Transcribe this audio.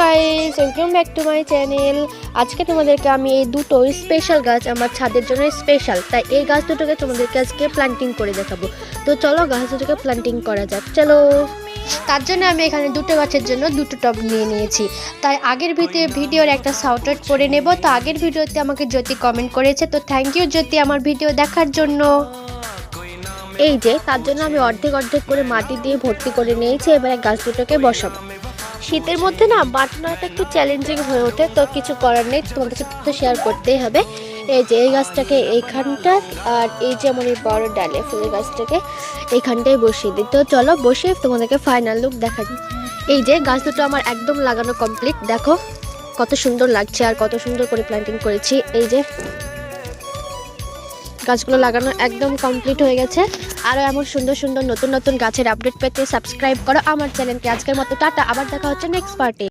Guys, welcome back to my channel. আজকে তোমাদেরকে আমি এই দুটো স্পেশাল গাছ আমার ছাদের জন্য স্পেশাল, তাই এই গাছ দুটোকে তোমাদেরকে আজকে প্ল্যান্টিং করে দেখাবো। তো চলো গাছ দুটোকে প্ল্যান্টিং করা যাক, চলো। তার জন্য আমি এখানে দুটো গাছের জন্য দুটো টব নিয়ে নিয়েছি। তাই আগের ভিডিওর একটা শাউট আউট করে নেব। তো আগের ভিডিওতে আমাকে জ্যোতি কমেন্ট করেছে, তো থ্যাংক ইউ জ্যোতি আমার ভিডিও দেখার জন্য। এই যে তার জন্য আমি অর্ধেক অর্ধেক করে মাটি দিয়ে ভর্তি করে নিয়েছি। এবারে গাছ দুটোকে বসাবো। শীতের মধ্যে না বাটনাটা একটু চ্যালেঞ্জিং হয়ে ওঠে, তো কিছু করার নেই, তোমাদের সাথে তো শেয়ার করতেই হবে। এই যে এই গাছটাকে এইখানটা, আর এই যে আমার এই বড় ডালে ফুলের গাছটাকে এইখানটায় বসিয়ে দিই। তো চলো বসে তোমাদেরকে ফাইনাল লুক দেখা দিই। এই যে গাছ দুটো আমার একদম লাগানো কমপ্লিট, দেখো কত সুন্দর লাগছে আর কত সুন্দর করে প্ল্যান্টিং করেছি। এই যে গাছগুলো লাগানো একদম কমপ্লিট হয়ে গেছে। আরও এমন সুন্দর সুন্দর নতুন নতুন গাছের আপডেট পেতে সাবস্ক্রাইব করো আমার চ্যানেলকে। আজকের মতো টাটা, আবার দেখা হচ্ছে নেক্সট পার্টে।